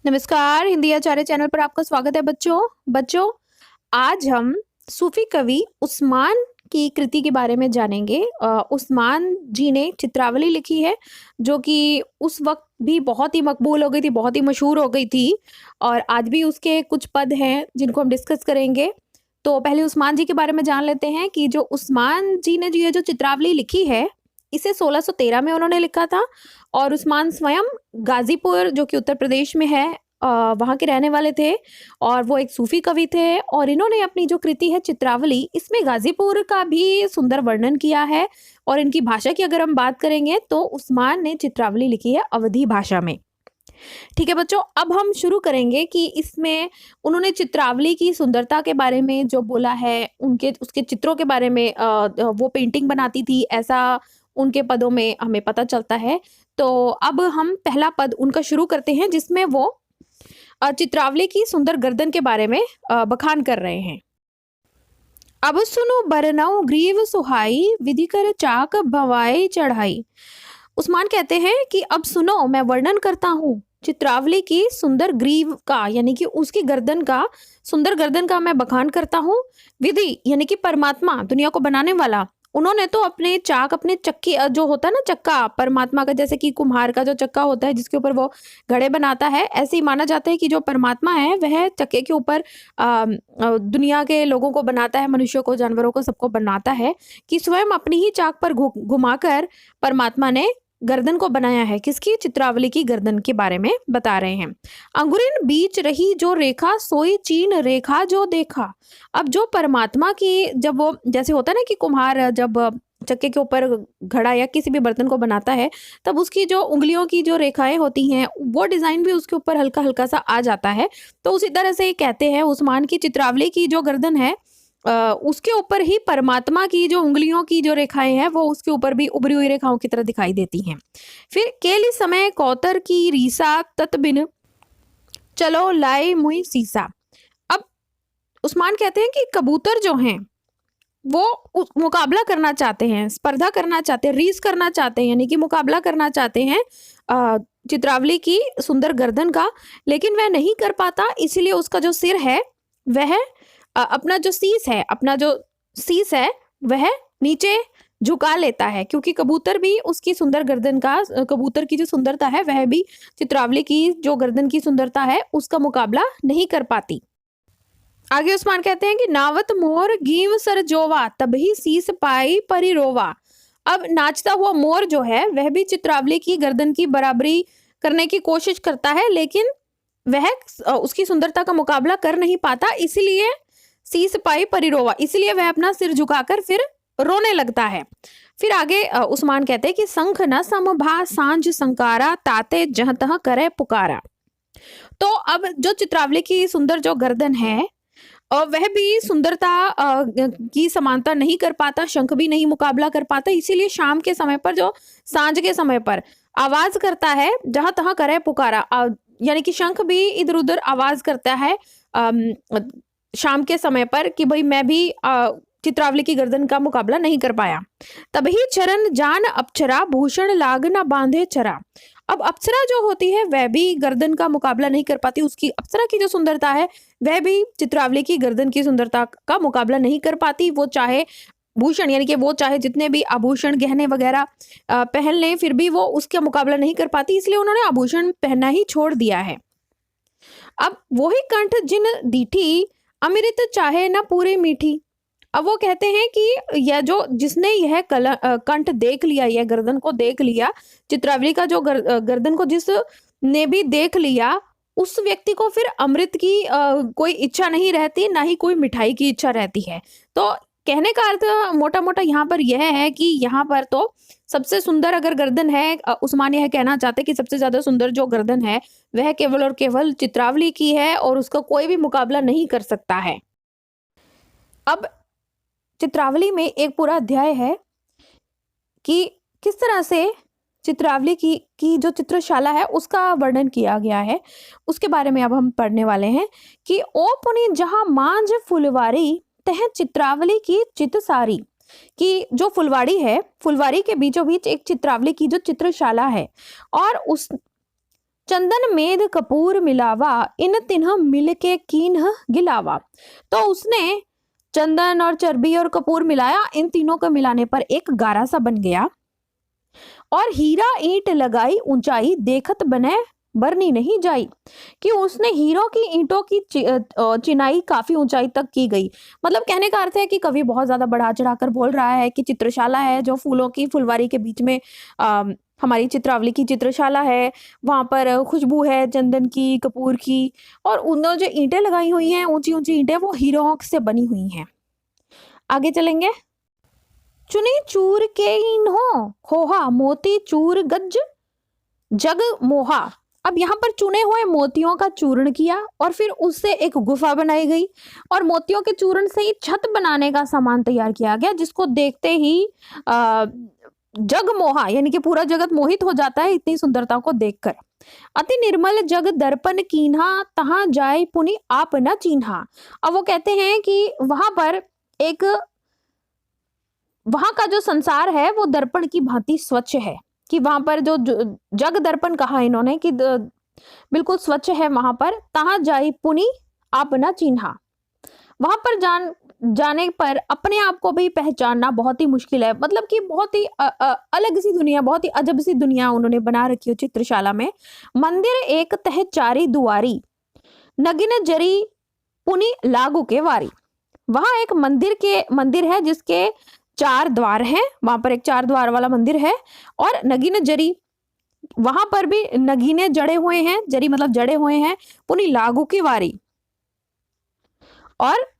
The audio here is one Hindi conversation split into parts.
नमस्कार, हिंदी आचार्य चैनल पर आपका स्वागत है बच्चों। बच्चों, आज हम सूफी कवि उस्मान की कृति के बारे में जानेंगे। उस्मान जी ने चित्रावली लिखी है, जो कि उस वक्त भी बहुत ही मकबूल हो गई थी, बहुत ही मशहूर हो गई थी और आज भी उसके कुछ पद हैं जिनको हम डिस्कस करेंगे। तो पहले उस्मान जी के बारे में जान लेते हैं कि जो उस्मान जी ने ये जो चित्रावली लिखी है, इसे 1613 में उन्होंने लिखा था और उस्मान स्वयं गाजीपुर, जो कि उत्तर प्रदेश में है, वहाँ के रहने वाले थे और वो एक सूफी कवि थे। और इन्होंने अपनी जो कृति है चित्रावली, इसमें गाजीपुर का भी सुंदर वर्णन किया है। और इनकी भाषा की अगर हम बात करेंगे तो उस्मान ने चित्रावली लिखी है अवधी भाषा में। ठीक है बच्चों, अब हम शुरू करेंगे कि इसमें उन्होंने चित्रावली की सुंदरता के बारे में जो बोला है, उनके उसके चित्रों के बारे में, वो पेंटिंग बनाती थी, ऐसा उनके पदों में हमें पता चलता है। तो अब हम पहला पद उनका शुरू करते हैं, जिसमें वो चित्रावली की सुंदर गर्दन के बारे में बखान कर रहे हैं। अब सुनो बरनऊ ग्रीव सुहाई, विधि कर चाक भवाई चढ़ाई। उस्मान कहते हैं कि अब सुनो, मैं वर्णन करता हूँ चित्रावली की सुंदर ग्रीव का, यानी कि उसकी गर्दन का, सुंदर गर्दन का मैं बखान करता हूँ। विधि यानी कि परमात्मा, दुनिया को बनाने वाला, उन्होंने तो अपने चाक, अपने चक्की, जो होता है ना चक्का परमात्मा का, जैसे कि कुम्हार का जो चक्का होता है जिसके ऊपर वो घड़े बनाता है, ऐसे ही माना जाता है कि जो परमात्मा है वह चक्के के ऊपर दुनिया के लोगों को बनाता है, मनुष्यों को, जानवरों को, सबको बनाता है, कि स्वयं अपनी ही चाक पर घुमाकर परमात्मा ने गर्दन को बनाया है। किसकी? चित्रावली की गर्दन के बारे में बता रहे हैं। अंगुरिन बीच रही जो रेखा, सोई चीन रेखा जो देखा। अब जो परमात्मा की, जब वो, जैसे होता है ना कि कुम्हार जब चक्के के ऊपर घड़ा या किसी भी बर्तन को बनाता है, तब उसकी जो उंगलियों की जो रेखाएं होती हैं, वो डिजाइन भी उसके ऊपर हल्का हल्का सा आ जाता है। तो उसी तरह से ये कहते हैं उस्मान की चित्रावली की जो गर्दन है, उसके ऊपर ही परमात्मा की जो उंगलियों की जो रेखाएं हैं, वो उसके ऊपर भी उभरी हुई रेखाओं की तरह दिखाई देती हैं। फिर केली समय कौतर की रीसा, तत्बिन चलो लाए मुई सीसा। अब उस्मान कहते हैं कि कबूतर जो हैं वो मुकाबला करना चाहते हैं, स्पर्धा करना चाहते हैं, रीस करना चाहते हैं, यानी कि मुकाबला करना चाहते हैं चित्रावली की सुंदर गर्दन का, लेकिन वह नहीं कर पाता। इसीलिए उसका जो सिर है वह अपना जो सीस है वह नीचे झुका लेता है, क्योंकि कबूतर भी उसकी सुंदर गर्दन का, कबूतर की जो सुंदरता है वह भी चित्रावली की जो गर्दन की सुंदरता है उसका मुकाबला नहीं कर पाती। आगे उस्मान कहते हैं कि नावत मोर गीव सर जोवा, तभी सीस पाई परिरोवा। अब नाचता हुआ मोर जो है वह भी चित्रावली की गर्दन की बराबरी करने की कोशिश करता है, लेकिन वह उसकी सुंदरता का मुकाबला कर नहीं पाता, इसीलिए सीस पाई परिरोवा, इसीलिए वह अपना सिर झुकाकर फिर रोने लगता है। फिर आगे उस्मान कहते हैं कि संख न समभा सांझ संकारा, ताते जह तह करे पुकारा। तो अब जो चित्रावली की सुंदर जो गर्दन है, वह भी सुंदरता की समानता नहीं कर पाता, शंख भी नहीं मुकाबला कर पाता, इसीलिए शाम के समय पर, जो सांझ के समय पर आवाज करता है, जहां तहां करे पुकारा, यानी कि शंख भी इधर उधर आवाज करता है शाम के समय पर कि भाई मैं भी चित्रावली की गर्दन का मुकाबला नहीं कर पाया। तभी चरण जान अप्सरा, भूषण लाग न बांधे चरा। अब अप्सरा जो होती है वह भी गर्दन का मुकाबला नहीं कर पाती, उसकी अप्सरा की जो सुंदरता है वह भी चित्रावली की गर्दन की सुंदरता का मुकाबला नहीं कर पाती। वो चाहे भूषण, यानी कि वो चाहे जितने भी आभूषण गहने वगैरह पहन लें, फिर भी वो उसका मुकाबला नहीं कर पाती, इसलिए उन्होंने आभूषण पहनना ही छोड़ दिया है। अब वही कंठ जिन दीठी, अमृत चाहे न पूरी मीठी। अब वो कहते हैं कि यह जो, जिसने यह कंठ देख लिया, यह गर्दन को देख लिया, चित्रावली का जो गर्दन को जिसने भी देख लिया, उस व्यक्ति को फिर अमृत की कोई इच्छा नहीं रहती, ना ही कोई मिठाई की इच्छा रहती है। तो कहने का अर्थ मोटा मोटा यहाँ पर यह है कि यहाँ पर तो सबसे सुंदर अगर गर्दन है, उस्मान यह कहना चाहते कि सबसे ज्यादा सुंदर जो गर्दन है वह केवल और केवल चित्रावली की है और उसका कोई भी मुकाबला नहीं कर सकता है। अब चित्रावली में एक पूरा अध्याय है कि किस तरह से चित्रावली की जो चित्रशाला है उसका वर्णन किया गया है, उसके बारे में अब हम पढ़ने वाले हैं कि ओ पुनी जहां मांझ फुलवारी, तह चित्रावली की चित सारी। कि जो फुलवाड़ी है, फुलवाड़ी के बीचों बीच एक चित्रावली की जो चित्रशाला है, और चंदन मेद कपूर मिलावा, इन तिन्ह मिल के कीन्ह गिलावा। तो उसने चंदन और चर्बी और कपूर मिलाया, इन तीनों को मिलाने पर एक गारा सा बन गया। और हीरा ईंट लगाई ऊंचाई, देखत बने बरनी नहीं जाई। कि उसने हीरों की ईंटों की चिनाई काफी ऊंचाई तक की गई। मतलब कहने का अर्थ है कि कवि बहुत ज्यादा बढ़ा चढ़ाकर बोल रहा है कि चित्रशाला है जो फूलों की फुलवारी के बीच में हमारी चित्रावली की चित्रशाला है, वहां पर खुशबू है चंदन की, कपूर की, और उन्होंने जो ईंटें लगाई हुई हैं, ऊंची ऊंची ईंटें, वो हीरों से बनी हुई हैं। आगे चलेंगे। चुनी चूर के इन्हों खोहा, मोती चूर गज जग मोहा। अब यहाँ पर चुने हुए मोतियों का चूर्ण किया और फिर उससे एक गुफा बनाई गई और मोतियों के चूर्ण से ही छत बनाने का सामान तैयार किया गया, जिसको देखते ही जग मोहा, यानी कि पूरा जगत मोहित हो जाता है इतनी सुंदरता को देखकर। अति निर्मल जग दर्पण कीन्हा, तहां जाय पुनि आप न चिन्हा। अब वो कहते हैं कि वहां पर एक, वहां का जो संसार है वो दर्पण की भांति स्वच्छ है, कि वहां पर जो जग दर्पण कहा इन्होंने कि बिल्कुल स्वच्छ है वहां पर। तहां जाई पुनि आप न चिन्हा, वहां पर जाने पर अपने आप को भी पहचानना बहुत ही मुश्किल है। मतलब कि बहुत ही अलग सी दुनिया, बहुत ही अजब सी दुनिया उन्होंने बना रखी है चित्रशाला में। मंदिर एक तह चारी दुआरी, नगिन जरी पुनि लागू के वारी। वहां एक मंदिर है जिसके 4 द्वार हैं, वहां पर एक 4 द्वार वाला मंदिर है। और नगीन जरी, वहां पर भी नगीने जड़े हुए हैं, जरी मतलब जड़े हुए हैं। पुनी लागू की वारी, और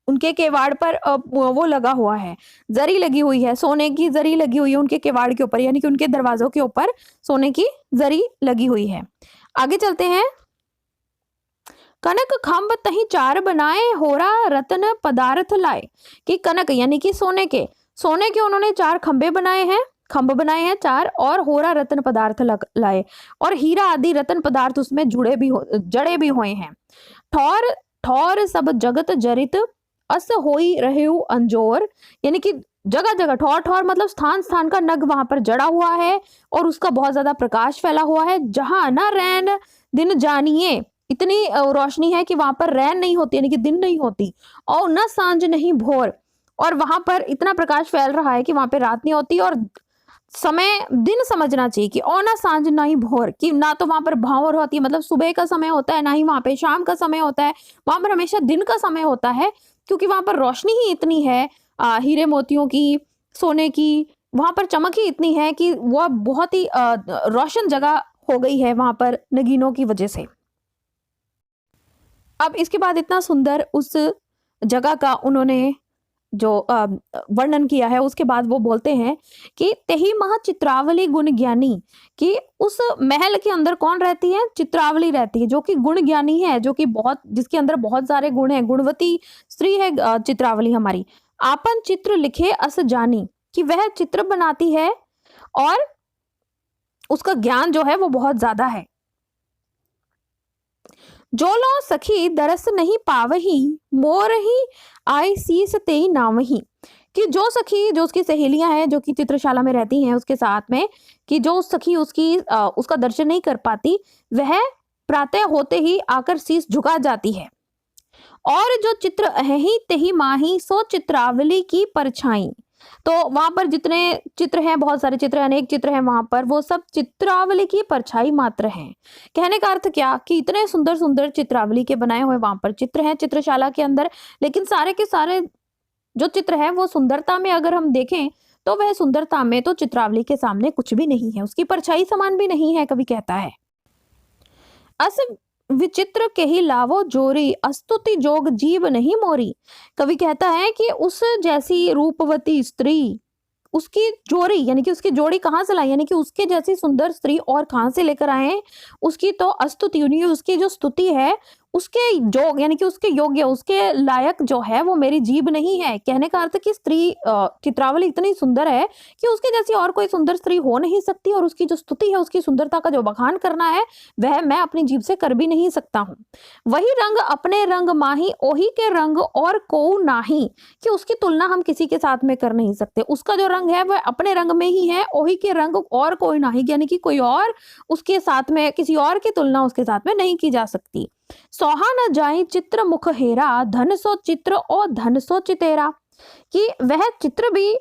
उनके केवाड़ पर वो लगा हुआ है, जरी लगी हुई है, सोने की जरी लगी हुई है उनके केवाड़ के ऊपर, यानी कि उनके दरवाजों के ऊपर सोने की जरी लगी हुई है। आगे चलते हैं। कनक खंभ तही 4 बनाए, होरा रत्न पदार्थ लाए। कि कनक यानी कि सोने के उन्होंने 4 खंभे बनाए हैं, खंभ बनाए हैं 4, और होरा रत्न पदार्थ लाए, और हीरा आदि रत्न पदार्थ उसमें जड़े भी हुए हैं। ठौर ठौर सब जगत जरित, अस होई रहेउ अंजोर। यानी कि जगह जगह, ठौर ठौर मतलब स्थान स्थान का नग वहां पर जड़ा हुआ है और उसका बहुत ज्यादा प्रकाश फैला हुआ है। जहां न रैन दिन जानिए, इतनी रोशनी है कि वहां पर रैन नहीं होती, यानी कि दिन नहीं होती, और न सांझ नहीं भोर, और वहां पर इतना प्रकाश फैल रहा है कि वहां पे रात नहीं होती, और समय दिन समझना चाहिए कि और ना सांझ ना ही भोर, कि ना तो वहां पर भावर होती है, मतलब सुबह का समय होता है, ना ही वहां पे शाम का समय होता है, वहां पर हमेशा दिन का समय होता है, क्योंकि वहां पर रोशनी ही इतनी है, हीरे मोतियों की, सोने की, वहां पर चमक ही इतनी है कि वह बहुत ही रोशन जगह हो गई है वहां पर नगीनों की वजह से। अब इसके बाद इतना सुंदर उस जगह का उन्होंने जो वर्णन किया है, उसके बाद वो बोलते हैं कि तेही मह चित्रावली गुण ज्ञानी, कि उस महल के अंदर कौन रहती है, चित्रावली रहती है, जो कि गुण ज्ञानी है, जो कि जिसके अंदर बहुत सारे गुण हैं, गुणवती स्त्री है चित्रावली हमारी। आपन चित्र लिखे अस जानी, कि वह चित्र बनाती है और उसका ज्ञान जो है वो बहुत ज्यादा है। जो लो सखी दरस नहीं पावही, मोर ही आई सीस तेई नावही। कि जो सखी, जो उसकी सहेलियां हैं जो कि चित्रशाला में रहती हैं उसके साथ में, कि जो सखी उसका दर्शन नहीं कर पाती, वह प्रातः होते ही आकर शीस झुका जाती है। और जो चित्र अहि तेहि माही, सो चित्रावली की परछाई। तो वहां पर जितने चित्र हैं, बहुत सारे चित्र, अनेक चित्र हैं वहां पर, वो सब चित्रावली की परछाई मात्र हैं। कहने का अर्थ क्या, कि इतने सुंदर सुंदर चित्रावली के बनाए हुए वहां पर चित्र हैं चित्रशाला के अंदर, लेकिन सारे के सारे जो चित्र हैं वो सुंदरता में अगर हम देखें तो वह सुंदरता में तो चित्रावली के सामने कुछ भी नहीं है, उसकी परछाई समान भी नहीं है, कवि कहता है। अस विचित्र के ही लावो जोरी, अस्तुति जोग जीव नहीं मोरी। कवि कहता है कि उस जैसी रूपवती स्त्री, उसकी जोड़ी, यानी कि उसकी जोड़ी कहाँ से लाई, यानी कि उसके जैसी सुंदर स्त्री और कहाँ से लेकर आए, उसकी तो अस्तुति, उसकी जो स्तुति है उसके जो यानी कि उसके योग्य, उसके लायक जो है वो मेरी जीभ नहीं है। कहने का अर्थ कि स्त्री चित्रावली इतनी सुंदर है कि उसके जैसी और कोई सुंदर स्त्री हो नहीं सकती, और उसकी जो स्तुति है, उसकी सुंदरता का जो बखान करना है, वह मैं अपनी जीभ से कर भी नहीं सकता हूँ। वही रंग अपने रंग माही, ओही के रंग और को नाही, कि उसकी तुलना हम किसी के साथ में कर नहीं सकते। उसका जो रंग है वह अपने रंग में ही है, ओही के रंग और कोई नाही, यानी कि कोई और उसके साथ में, किसी और की तुलना उसके साथ में नहीं की जा सकती। सोहा न जाई चित्र मुख हेरा, धन सो चित्र और धन सो चितेरा, कि वह चित्र भी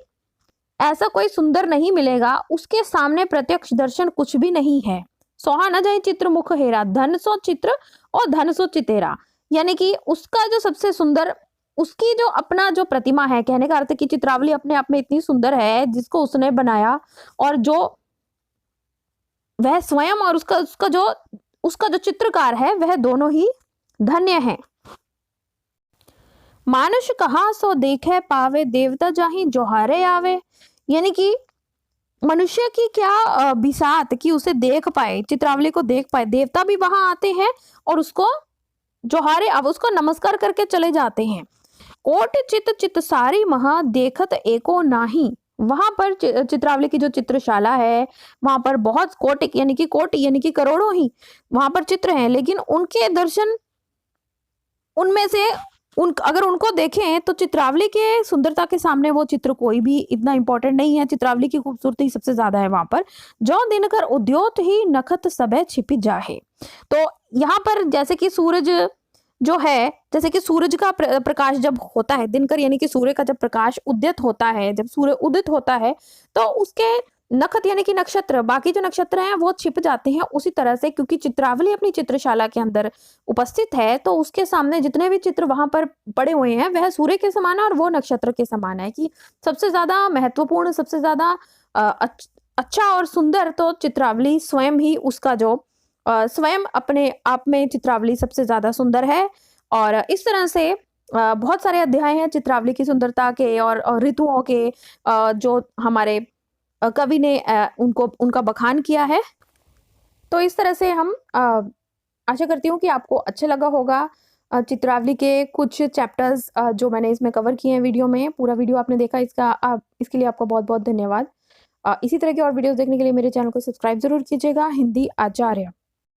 ऐसा कोई सुंदर नहीं मिलेगा, उसके सामने प्रत्यक्ष दर्शन कुछ भी नहीं है। सोहा न जाई चित्र मुख हेरा, धन सो चित्र और धन सो चितेरा, यानी कि उसका जो सबसे सुंदर, उसकी जो अपना जो प्रतिमा है, कहने का अर्थ कि चित्रावली अपने आप में इतनी सुंदर है जिसको उसने बनाया, और जो वह स्वयं और उसका जो चित्रकार है वह दोनों ही धन्य हैं। मानुष कहाँ सो देखे पावे, देवता जाहि जोहारे आवे, यानी कि मनुष्य की क्या बिसात कि उसे देख पाए, चित्रावली को देख पाए। देवता भी वहां आते हैं और उसको जोहारे, अब उसको नमस्कार करके चले जाते हैं। कोट चित चित सारी महा, देखत एको नाही, वहां पर चित्रावली की जो चित्रशाला है वहां पर बहुत कोटि यानी कि करोड़ों ही वहां पर चित्र हैं, लेकिन उनके दर्शन, उनमें से अगर उनको देखें तो चित्रावली के सुंदरता के सामने वो चित्र कोई भी इतना इंपॉर्टेंट नहीं है। चित्रावली की खूबसूरती सबसे ज्यादा है वहां पर। जो दिनकर उद्योत ही नखत सबे छिपी जाहे, तो यहाँ पर जैसे कि सूरज जो है, जैसे कि सूरज का प्रकाश जब होता है, दिनकर यानी कि सूर्य का जब प्रकाश उद्यत होता है, जब सूर्य उदित होता है, तो उसके नखत यानी कि नक्षत्र, बाकी जो नक्षत्र हैं वो छिप जाते हैं। उसी तरह से क्योंकि चित्रावली अपनी चित्रशाला के अंदर उपस्थित है, तो उसके सामने जितने भी चित्र वहां पर पड़े हुए हैं वह सूर्य के समान है और वो नक्षत्र के समान है, कि सबसे ज्यादा महत्वपूर्ण, सबसे ज्यादा अच्छा और सुंदर तो चित्रावली स्वयं ही, उसका जो स्वयं अपने आप में चित्रावली सबसे ज्यादा सुंदर है। और इस तरह से बहुत सारे अध्याय हैं चित्रावली की सुंदरता के और ऋतुओं के, जो हमारे कवि ने उनका बखान किया है। तो इस तरह से हम आशा करती हूँ कि आपको अच्छा लगा होगा चित्रावली के कुछ चैप्टर्स जो मैंने इसमें कवर किए हैं वीडियो में। पूरा वीडियो आपने देखा, इसके लिए आपका बहुत बहुत धन्यवाद। इसी तरह के और वीडियोस देखने के लिए मेरे चैनल को सब्सक्राइब जरूर कीजिएगा। हिंदी आचार्य।